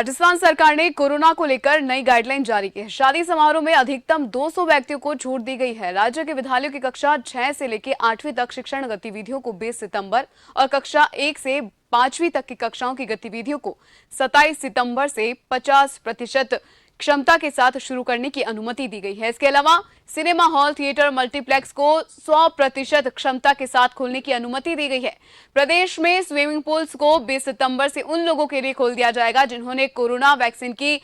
राजस्थान सरकार ने कोरोना को लेकर नई गाइडलाइन जारी की है। शादी समारोह में अधिकतम 200 व्यक्तियों को छूट दी गई है। राज्य के विद्यालयों की कक्षा 6 से लेकर 8वीं तक शिक्षण गतिविधियों को 20 सितंबर और कक्षा 1 से 5वीं तक की कक्षाओं की गतिविधियों को 27 सितंबर से 50% क्षमता के साथ शुरू करने की अनुमति दी गई है। इसके अलावा सिनेमा हॉल, थिएटर, मल्टीप्लेक्स को 100% क्षमता के साथ खोलने की अनुमति दी गई है। प्रदेश में स्विमिंग पूल्स को 20 सितंबर से उन लोगों के लिए खोल दिया जाएगा जिन्होंने कोरोना वैक्सीन की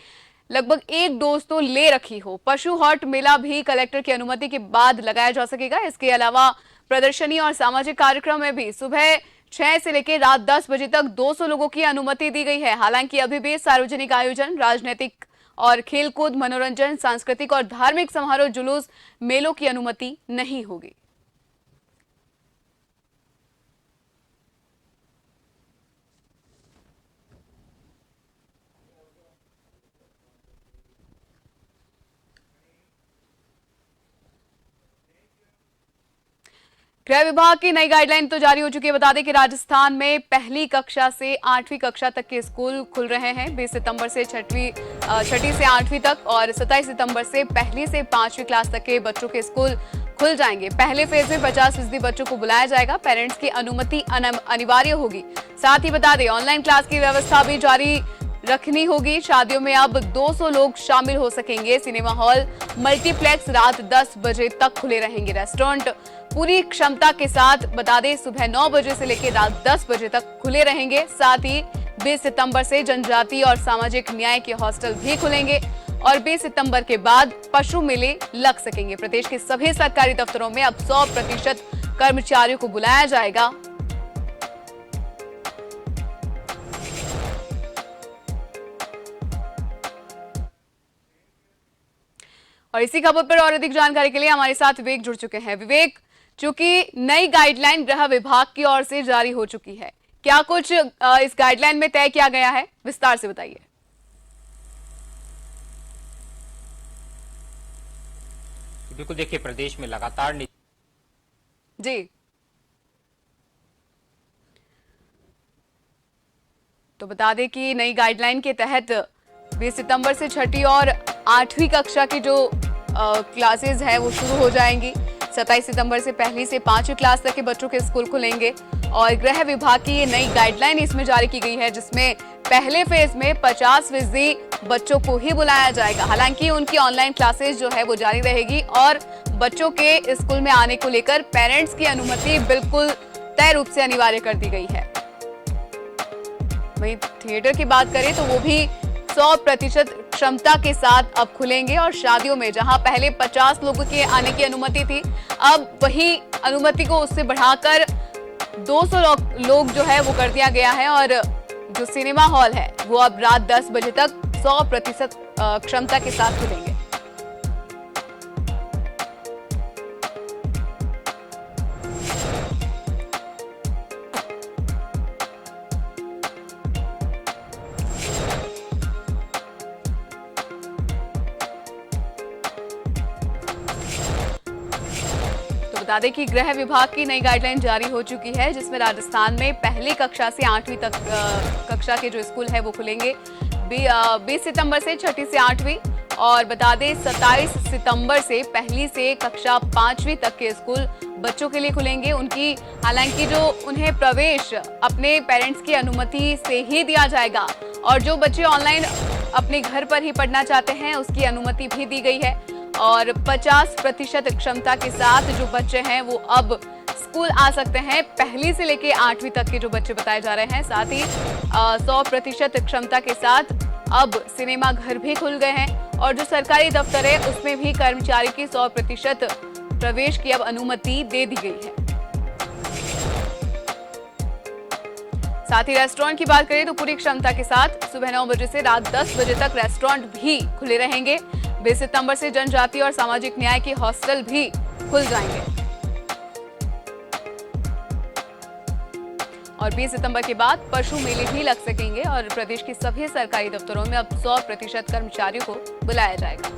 लगभग 1 डोज तो ले रखी हो। पशु हॉट मेला भी कलेक्टर की अनुमति के बाद लगाया जा सकेगा। इसके अलावा प्रदर्शनी और सामाजिक कार्यक्रम में भी सुबह 6 से लेकर रात 10 बजे तक 200 लोगों की अनुमति दी गई है। हालांकि अभी भी सार्वजनिक आयोजन, राजनीतिक और खेलकूद, मनोरंजन, सांस्कृतिक और धार्मिक समारोह, जुलूस, मेलों की अनुमति नहीं होगी। गृह विभाग की नई गाइडलाइन तो जारी हो चुकी है। बता दें कि राजस्थान में पहली कक्षा से 8वीं कक्षा तक के स्कूल खुल रहे हैं। 20 सितंबर से छठी से 8वीं तक और 27 सितंबर से पहली से 5वीं क्लास तक के बच्चों के स्कूल खुल जाएंगे। पहले फेज में 50% बच्चों को बुलाया जाएगा। पेरेंट्स की अनुमति अनिवार्य होगी। साथ ही बता दें, ऑनलाइन क्लास की व्यवस्था भी जारी रखनी होगी। शादियों में अब 200 लोग शामिल हो सकेंगे। सिनेमा हॉल, मल्टीप्लेक्स रात 10 बजे तक खुले रहेंगे। रेस्टोरेंट पूरी क्षमता के साथ बता दें सुबह 9 बजे से लेकर रात 10 बजे तक खुले रहेंगे। साथ ही 20 सितंबर से जनजातीय और सामाजिक न्याय के हॉस्टल भी खुलेंगे और 20 सितंबर के बाद पशु मेले लग सकेंगे। प्रदेश के सभी सरकारी दफ्तरों में अब 100% कर्मचारियों को बुलाया जाएगा। और इसी खबर पर और अधिक जानकारी के लिए हमारे साथ विवेक जुड़ चुके हैं। विवेक, चूंकि नई गाइडलाइन गृह विभाग की ओर से जारी हो चुकी है, क्या कुछ इस गाइडलाइन में तय किया गया है, विस्तार से बताइए। बिल्कुल, देखिए प्रदेश में लगातार जी, तो बता दें कि नई गाइडलाइन के तहत 20 सितंबर से छठी और 8वीं कक्षा की जो क्लासेस है वो शुरू हो जाएंगी। 27 सितंबर से पहली से 5वीं क्लास तक के बच्चों के स्कूल खुलेंगे और गृह विभाग की ये नई गाइडलाइन इसमें जारी की गई है, जिसमें पहले फेज में 50% बच्चों को ही बुलाया जाएगा। हालांकि उनकी ऑनलाइन क्लासेस जो है वो जारी रहेगी और बच्चों के स्कूल में आने को लेकर पेरेंट्स की अनुमति बिल्कुल तय रूप से अनिवार्य कर दी गई है। वहीं थिएटर की बात करें तो वो भी 100% क्षमता के साथ अब खुलेंगे और शादियों में जहां पहले 50 लोगों के आने की अनुमति थी, अब वही अनुमति को उससे बढ़ाकर 200 लोग जो है वो कर दिया गया है और जो सिनेमा हॉल है वो अब रात 10 बजे तक 100% क्षमता के साथ खुलेंगे। बता दें कि गृह विभाग की नई गाइडलाइन जारी हो चुकी है, जिसमें राजस्थान में पहली कक्षा से 8वीं तक कक्षा के जो स्कूल है वो खुलेंगे 20 सितंबर से छठी से 8वीं और बता दें 27 सितंबर से पहली से कक्षा 5वीं तक के स्कूल बच्चों के लिए खुलेंगे। उनकी हालांकि जो उन्हें प्रवेश अपने पेरेंट्स की अनुमति से ही दिया जाएगा और जो बच्चे ऑनलाइन अपने घर पर ही पढ़ना चाहते हैं उसकी अनुमति भी दी गई है और 50% क्षमता के साथ जो बच्चे हैं वो अब स्कूल आ सकते हैं। पहली से लेके 8वीं तक के जो बच्चे बताए जा रहे हैं, साथ ही 100% क्षमता के साथ अब सिनेमा घर भी खुल गए हैं और जो सरकारी दफ्तर है उसमें भी कर्मचारी की 100% प्रवेश की अब अनुमति दे दी गई है। साथ ही रेस्टोरेंट की बात करें तो पूरी क्षमता के साथ सुबह 9 बजे से रात 10 बजे तक रेस्टोरेंट भी खुले रहेंगे। 20 सितंबर से जनजातीय और सामाजिक न्याय के हॉस्टल भी खुल जाएंगे और 20 सितंबर के बाद पशु मेले भी लग सकेंगे और प्रदेश के सभी सरकारी दफ्तरों में अब 100% कर्मचारियों को बुलाया जाएगा।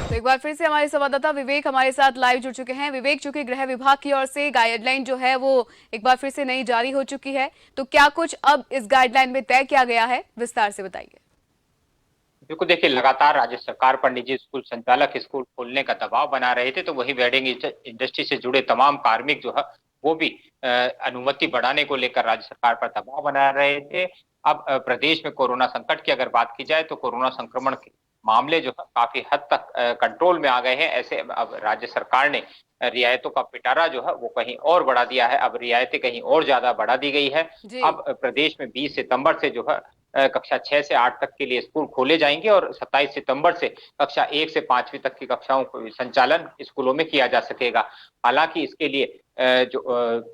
तो एक बार फिर से हमारे संवाददाता विवेक हमारे साथ लाइव जुड़ चुके हैं। विवेक, चूंकि गृह विभाग की ओर से गाइडलाइन जो है वो एक बार फिर से नई जारी हो चुकी है, तो क्या कुछ अब इस गाइडलाइन में तय किया गया है, विस्तार से बताइए। बिल्कुल देखिए, लगातार राज्य सरकार पर निजी स्कूल संचालक स्कूल खोलने का दबाव बना रहे थे, तो वही वेडिंग इंडस्ट्री से जुड़े तमाम कार्मिक जो है वो भी अनुमति बढ़ाने को लेकर राज्य सरकार पर दबाव बना रहे थे। अब प्रदेश में कोरोना संकट की अगर बात की जाए तो कोरोना संक्रमण के मामले जो है काफी हद तक कंट्रोल में आ गए हैं। ऐसे अब राज्य सरकार ने रियायतों का पिटारा जो है वो कहीं और बढ़ा दिया है। अब रियायतें कहीं और ज्यादा बढ़ा दी गई है। जी। अब प्रदेश में 20 सितंबर से जो है कक्षा 6 से 8 तक के लिए स्कूल खोले जाएंगे और 27 सितंबर से कक्षा 1 से 5वीं तक की कक्षाओं को संचालन स्कूलों में किया जा सकेगा। हालांकि इसके लिए जो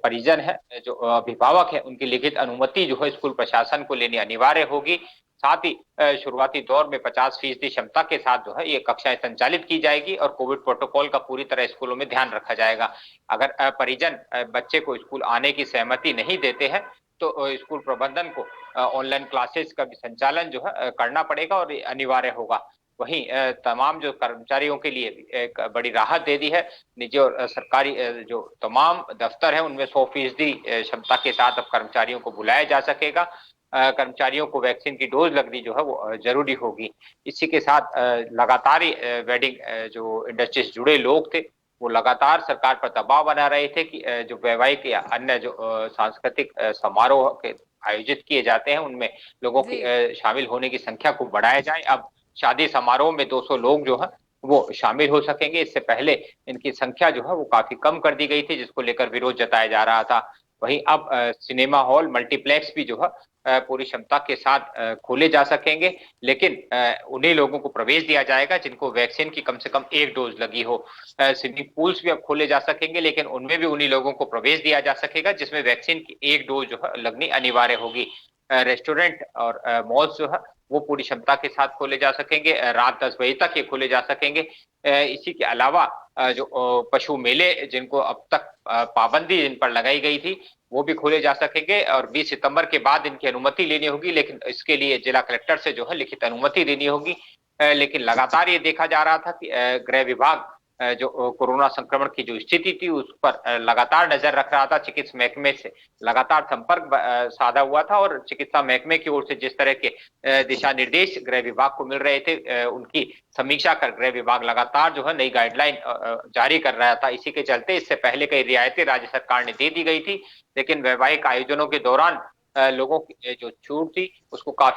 परिजन है, जो अभिभावक है, उनकी लिखित अनुमति जो है स्कूल प्रशासन को लेनी अनिवार्य होगी। साथ ही शुरुआती दौर में 50% क्षमता के साथ जो है ये कक्षाएं संचालित की जाएगी और कोविड प्रोटोकॉल का पूरी तरह स्कूलों में ध्यान रखा जाएगा। अगर परिजन बच्चे को स्कूल आने की सहमति नहीं देते हैं तो स्कूल प्रबंधन को ऑनलाइन क्लासेस का भी संचालन जो है करना पड़ेगा और ये अनिवार्य होगा। वहीं तमाम जो कर्मचारियों के लिए भी एक बड़ी राहत दे दी है। निजी और सरकारी जो तमाम दफ्तर हैं उनमें 100% क्षमता के साथ अब कर्मचारियों को बुलाया जा सकेगा। कर्मचारियों को वैक्सीन की डोज लगनी जो है वो जरूरी होगी। इसी के साथ लगातार ही वेडिंग जो इंडस्ट्री से जुड़े लोग थे वो लगातार सरकार पर दबाव बना रहे थे कि जो वैवाहिक या अन्य जो सांस्कृतिक समारोह के आयोजित किए जाते हैं उनमें लोगों की जी। शामिल होने की संख्या को बढ़ाया जाए। अब शादी समारोह में 200 लोग जो है वो शामिल हो सकेंगे। इससे पहले इनकी संख्या जो है वो काफी कम कर दी गई थी, जिसको लेकर विरोध जताया जा रहा था। वहीं अब सिनेमा हॉल, मल्टीप्लेक्स भी जो है पूरी क्षमता के साथ खोले जा सकेंगे, लेकिन उन्हीं लोगों को प्रवेश दिया जाएगा जिनको वैक्सीन की कम से कम 1 डोज लगी हो। स्विमिंग पूल्स भी अब खोले जा सकेंगे, लेकिन उनमें भी उन्हीं लोगों को प्रवेश दिया जा सकेगा जिसमें वैक्सीन की 1 डोज जो है लगनी अनिवार्य होगी। रेस्टोरेंट और मॉल्स जो है वो पूरी क्षमता के साथ खोले जा सकेंगे। रात 10 बजे तक ये खोले जा सकेंगे। इसी के अलावा जो पशु मेले जिनको अब तक पाबंदी जिन पर लगाई गई थी वो भी खोले जा सकेंगे और 20 सितंबर के बाद इनकी अनुमति लेनी होगी, लेकिन इसके लिए जिला कलेक्टर से जो है लिखित अनुमति लेनी होगी। लेकिन लगातार ये देखा जा रहा था कि गृह विभाग जो कोरोना संक्रमण की जो स्थिति थी उस पर लगातार नजर रख रहा था। चिकित्सा महकमे से लगातार संपर्क साधा हुआ था और चिकित्सा महकमे की ओर से जिस तरह के दिशा निर्देश गृह विभाग को मिल रहे थे उनकी समीक्षा कर गृह विभाग लगातार जो है नई गाइडलाइन जारी कर रहा था। इसी के चलते इससे पहले कई रियायतें राज्य सरकार ने दे दी गई थी, लेकिन वैवाहिक आयोजनों के दौरान लोगों की जो छूट थी उसको काफी